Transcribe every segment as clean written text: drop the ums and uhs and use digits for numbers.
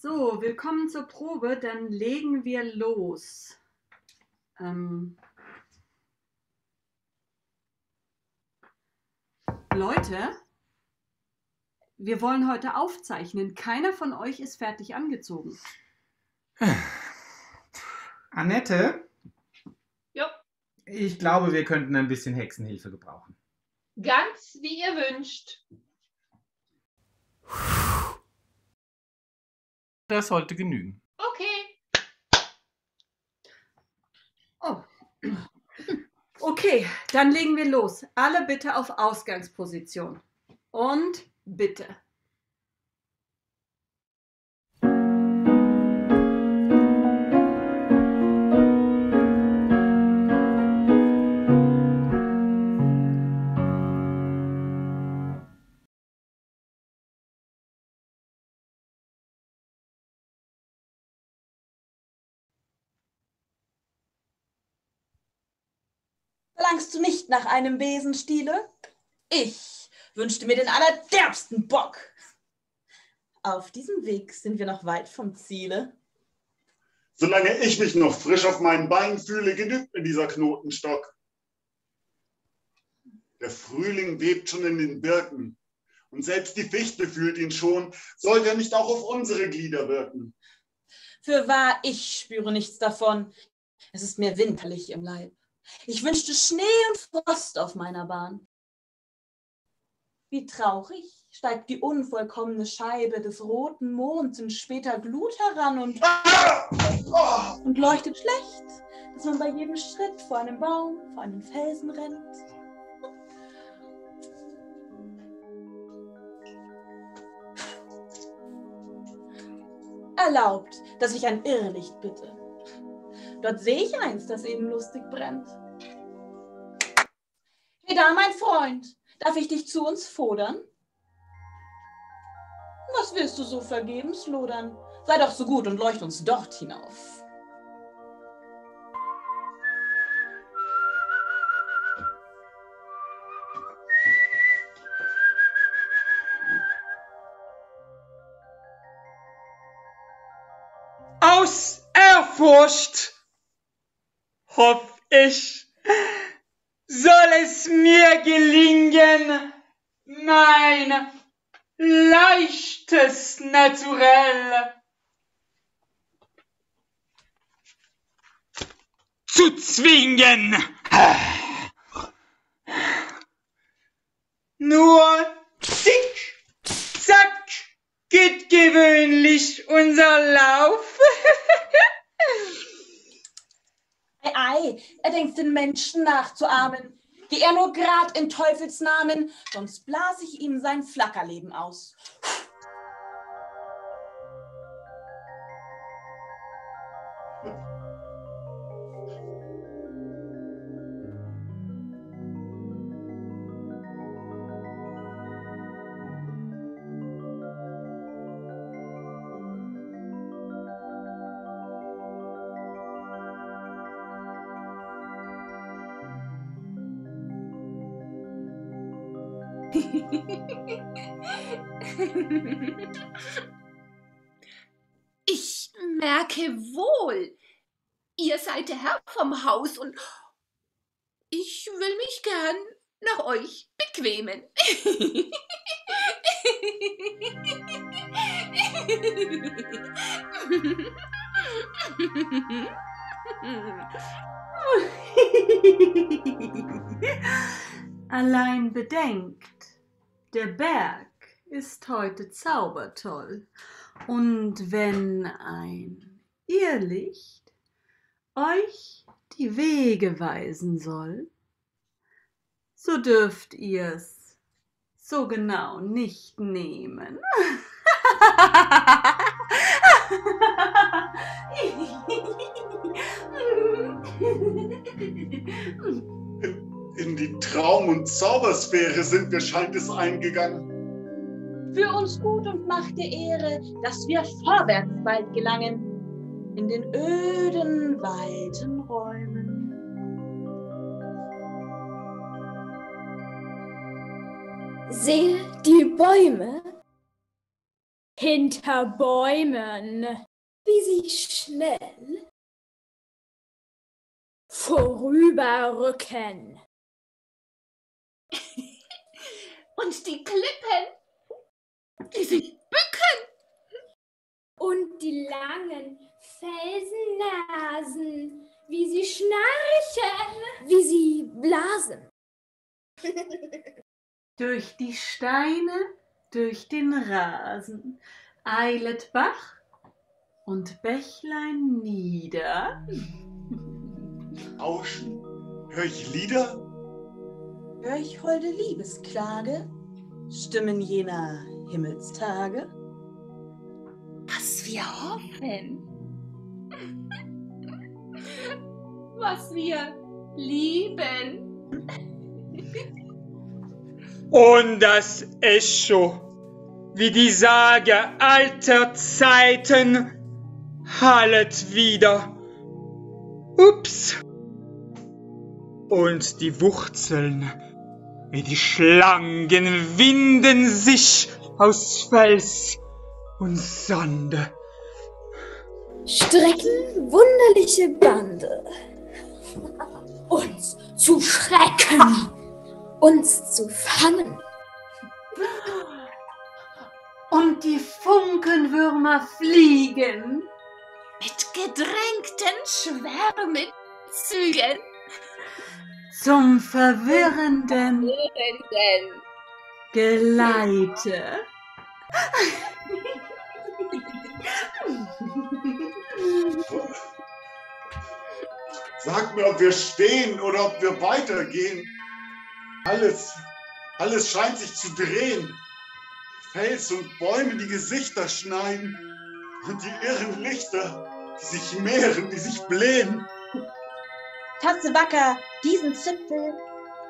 So, willkommen zur Probe, dann legen wir los. Leute, wir wollen heute aufzeichnen. Keiner von euch ist fertig angezogen. Annette? Jo. Ich glaube, wir könnten ein bisschen Hexenhilfe gebrauchen. Ganz wie ihr wünscht. Das sollte genügen. Okay. Oh. Okay, dann legen wir los. Alle bitte auf Ausgangsposition. Und bitte. Verlangst du nicht nach einem Besenstiele? Ich wünschte mir den allerderbsten Bock. Auf diesem Weg sind wir noch weit vom Ziele. Solange ich mich noch frisch auf meinen Beinen fühle, genügt mir dieser Knotenstock. Der Frühling webt schon in den Birken und selbst die Fichte fühlt ihn schon. Sollte er nicht auch auf unsere Glieder wirken? Fürwahr, ich spüre nichts davon. Es ist mir winterlich im Leib. Ich wünschte Schnee und Frost auf meiner Bahn. Wie traurig steigt die unvollkommene Scheibe des roten Monds in später Glut heran und leuchtet schlecht, dass man bei jedem Schritt vor einem Baum, vor einem Felsen rennt. Erlaubt, dass ich ein Irrlicht bitte. Dort sehe ich eins, das eben lustig brennt. Hey da, mein Freund, darf ich dich zu uns fodern? Was willst du so vergebens lodern? Sei doch so gut und leucht uns dort hinauf. Aus Ehrfurcht, hoff ich, soll es mir gelingen, mein leichtes Naturell zu zwingen. Nur zick, zack geht gewöhnlich unser Lauf. Ei, er denkt den Menschen nachzuahmen. Geh er nur grad in Teufels Namen, sonst blas ich ihm sein Flackerleben aus. Ich merke wohl, ihr seid der Herr vom Haus und ich will mich gern nach euch bequemen. Allein bedenkt, der Berg ist heute zaubertoll. Und wenn ein Irrlicht euch die Wege weisen soll, so dürft ihr's so genau nicht nehmen. In die Traum- und Zaubersphäre sind wir, scheint es, eingegangen. Für uns gut und machte Ehre, dass wir vorwärts bald gelangen, in den öden, weiten Räumen. Sehe die Bäume hinter Bäumen, wie sie schnell vorüberrücken. Und die Klippen, die sich bücken. Und die langen Felsennasen, wie sie schnarchen, wie sie blasen. Durch die Steine, durch den Rasen, eilet Bach und Bächlein nieder. Rauschen, hör ich Lieder? Hör ich holde Liebesklage, Stimmen jener Himmelstage? Was wir hoffen, was wir lieben. Und das Echo, wie die Sage alter Zeiten, hallet wieder. Ups. Und die Wurzeln, wie die Schlangen, winden sich aus Fels und Sande. Strecken wunderliche Bande, uns zu schrecken, uns zu fangen. Und die Funkenwürmer fliegen Mit gedrängten Schwärmezügen. zum verwirrenden Geleite. Sag mir, ob wir stehen oder ob wir weitergehen. Alles scheint sich zu drehen. Fels und Bäume, die Gesichter schneiden. Und die irren Lichter, die sich mehren, die sich blähen. Taste wacker diesen Zipfel,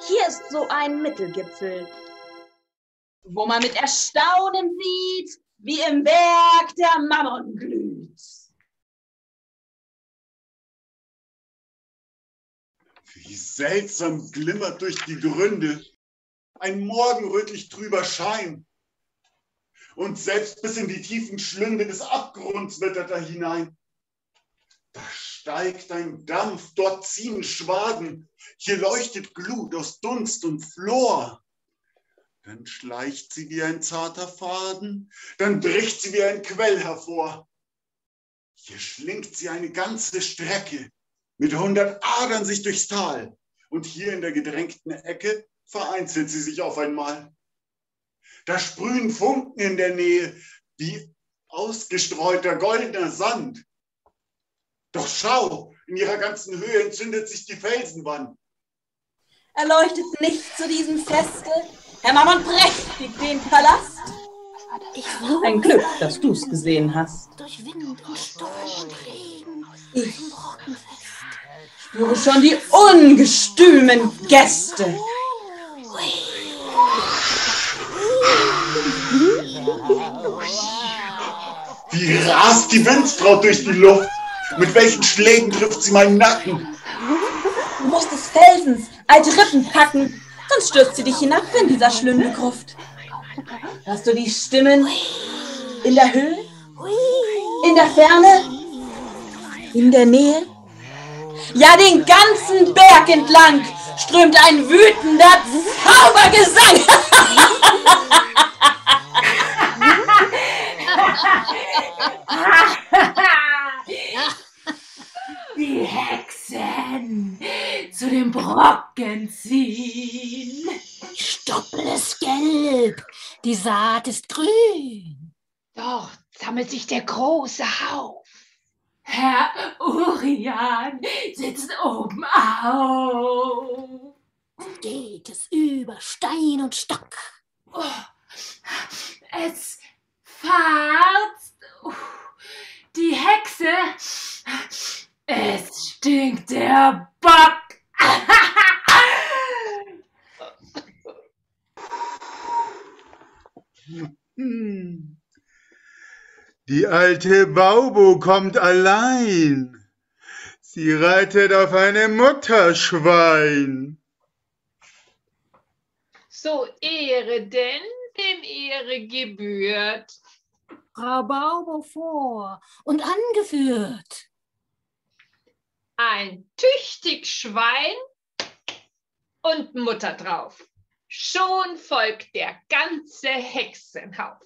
hier ist so ein Mittelgipfel, wo man mit Erstaunen sieht, wie im Werk der Mammon glüht. Wie seltsam glimmert durch die Gründe ein morgenrötlich trüber Schein. Und selbst bis in die tiefen Schlünde des Abgrunds wittert er hinein. Da steigt ein Dampf, dort ziehen Schwaden, hier leuchtet Glut aus Dunst und Flor. Dann schleicht sie wie ein zarter Faden, dann bricht sie wie ein Quell hervor. Hier schlingt sie eine ganze Strecke, mit 100 Adern sich durchs Tal, und hier in der gedrängten Ecke vereinzelt sie sich auf einmal. Da sprühen Funken in der Nähe, wie ausgestreuter goldener Sand. Doch schau, in ihrer ganzen Höhe entzündet sich die Felsenwand. Erleuchtet nicht zu diesem Feste, Herr Mammon, prächtig den Palast? Ein Glück, dass du's gesehen hast. Durch Wind und Sturm und Regen. Ich spüre schon die ungestümen Gäste. Wie rast die Windsbraut durch die Luft? Mit welchen Schlägen trifft sie meinen Nacken? Du musst des Felsens alte Rippen packen, sonst stürzt sie dich hinab in dieser Schlündegruft. Hörst du die Stimmen in der Höhe, in der Ferne, in der Nähe? Ja, den ganzen Berg entlang strömt ein wütender Zaubergesang. Die Hexen zu den Brocken ziehen. Die Stoppel ist gelb, die Saat ist grün. Dort sammelt sich der große Hauch. Herr Urian sitzt oben auf. Geht es über Stein und Stock. Oh, es farzt. Die Hexe. Es stinkt der Bock. Die alte Baubo kommt allein. Sie reitet auf einem Mutterschwein. So Ehre denn, dem Ehre gebührt. Frau Baubo vor und angeführt. Ein tüchtig Schwein und Mutter drauf. Schon folgt der ganze Hexenhauf.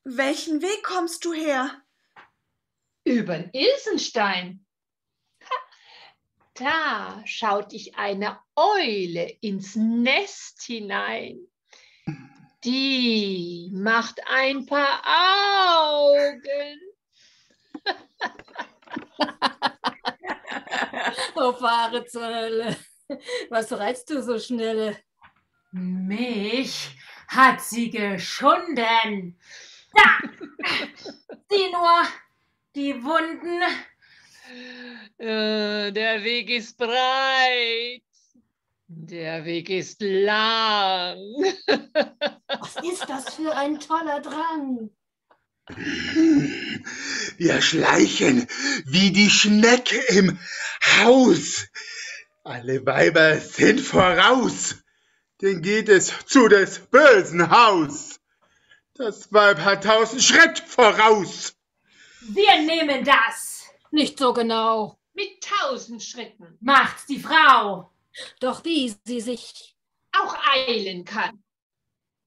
Welchen Weg kommst du her? Übern Ilsenstein. Da schaut ich eine Eule ins Nest hinein. Die macht ein paar Augen. Oh, fahre zur Hölle. Was reizt du so schnell? Mich hat sie geschunden. Da! Sieh nur, die Wunden. Der Weg ist breit. Der Weg ist lang. Was ist das für ein toller Drang? Wir schleichen wie die Schnecke im Haus. Alle Weiber sind voraus. Denn geht es zu des bösen Haus. Das Weib hat 1000 Schritt voraus. Wir nehmen das. Nicht so genau. Mit 1000 Schritten Macht's die Frau. Doch wie sie sich auch eilen kann.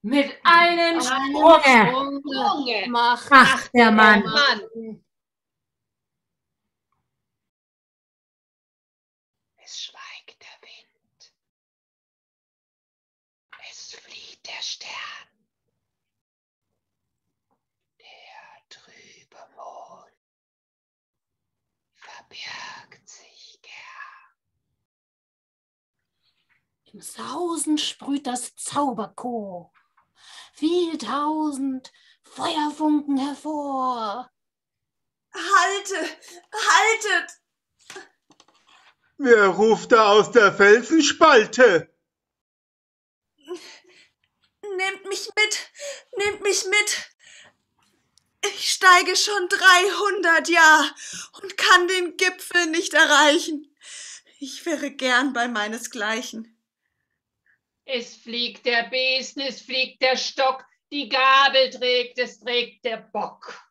Mit einem Sprunge Junge, macht der Mann. Es schweigt der Wind. Es flieht der Stern. Der trübe Mond verbirgt sich gern. Im Sausen sprüht das Zauberchor. Viel 1000 Feuerfunken hervor. Haltet! Wer ruft da aus der Felsenspalte? Nehmt mich mit. Ich steige schon 300 Jahr und kann den Gipfel nicht erreichen. Ich wäre gern bei meinesgleichen. Es fliegt der Besen, es fliegt der Stock, die Gabel trägt, es trägt der Bock.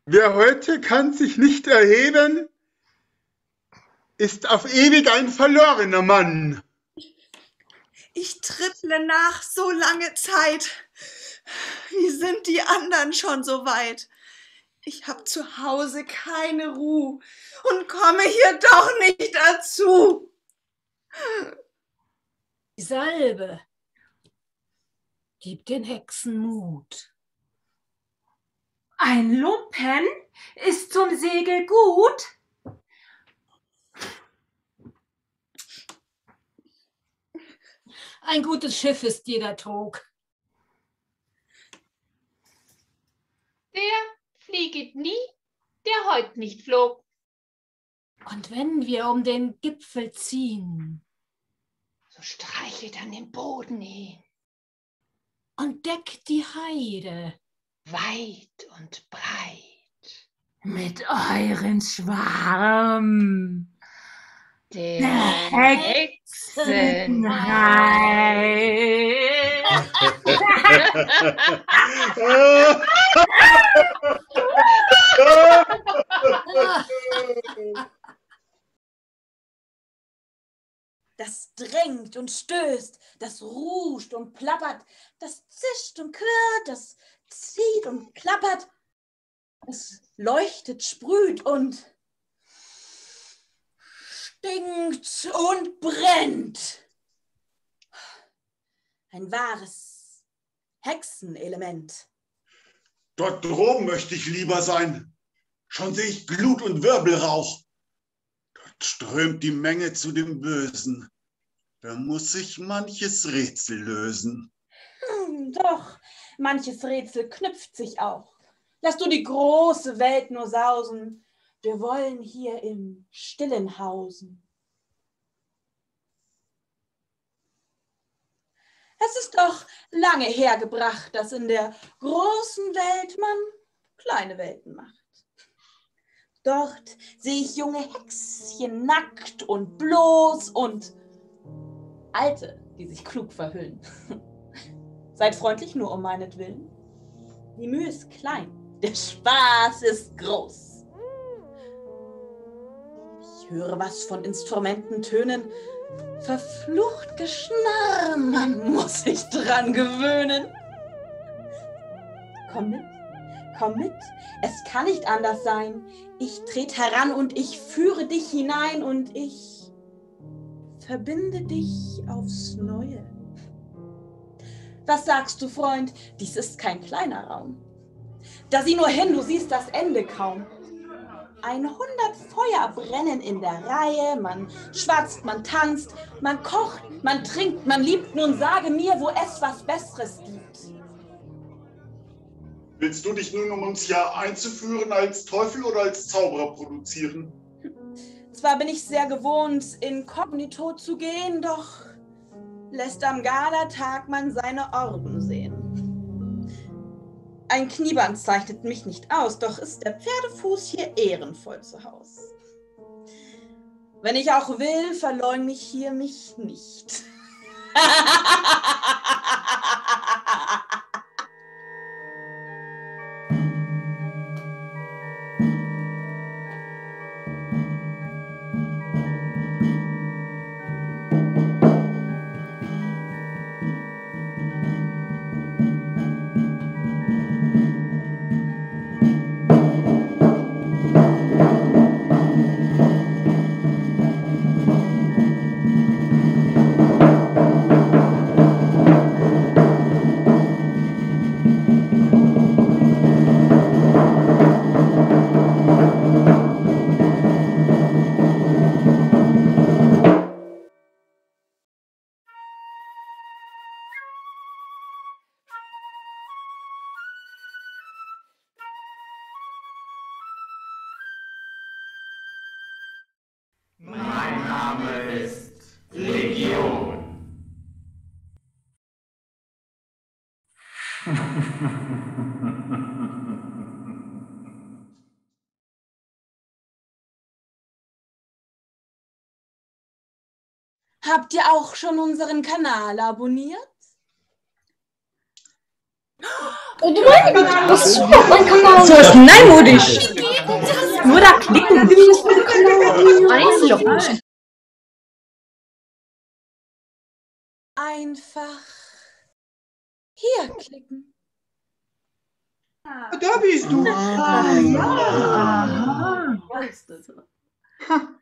Wer heute kann sich nicht erheben, ist auf ewig ein verlorener Mann. Ich tripple nach so lange Zeit. Wie sind die anderen schon so weit? Ich hab zu Hause keine Ruh und komme hier doch nicht dazu. Die Salbe gibt den Hexen Mut. Ein Lumpen ist zum Segel gut. Ein gutes Schiff ist jeder Trog. Der flieget nie, der heut nicht flog. Und wenn wir um den Gipfel ziehen, so streichelt an den Boden hin, und deckt die Heide weit und breit. Mit euren Schwarm. Der Hexenheit. Das drängt und stößt, das ruscht und plappert, das zischt und quirlt, das zieht und klappert, es leuchtet, sprüht und stinkt und brennt. Ein wahres Hexenelement. Dort droben möchte ich lieber sein. Schon sehe ich Glut und Wirbelrauch. Dort strömt die Menge zu dem Bösen. Da muss sich manches Rätsel lösen. Doch, manches Rätsel knüpft sich auch. Lass du die große Welt nur sausen. Wir wollen hier im Stillen hausen. Es ist doch lange hergebracht, dass in der großen Welt man kleine Welten macht. Dort sehe ich junge Hexchen nackt und bloß und Alte, die sich klug verhüllen. Seid freundlich nur um meinetwillen. Die Mühe ist klein, der Spaß ist groß. Ich höre was von Instrumenten tönen. Verflucht Geschnarr, man muss sich dran gewöhnen. Komm mit, es kann nicht anders sein. Ich tret heran und ich führe dich hinein und ich verbinde dich aufs Neue. Was sagst du, Freund? Dies ist kein kleiner Raum. Da sieh nur hin, du siehst das Ende kaum. 100 Feuer brennen in der Reihe, man schwatzt, man tanzt, man kocht, man trinkt, man liebt. Nun sage mir, wo es was Besseres gibt. Willst du dich nun, um uns hier einzuführen, als Teufel oder als Zauberer produzieren? Zwar bin ich sehr gewohnt, inkognito zu gehen, doch lässt am Galatag man seine Orden sehen. Ein Knieband zeichnet mich nicht aus, doch ist der Pferdefuß hier ehrenvoll zu Haus. Wenn ich auch will, verleugne ich hier mich nicht. Mein Name ist Legion. Habt ihr auch schon unseren Kanal abonniert? So ist neimodisch. Nur da klicken. Einfach hier klicken. Da bist du. Aha.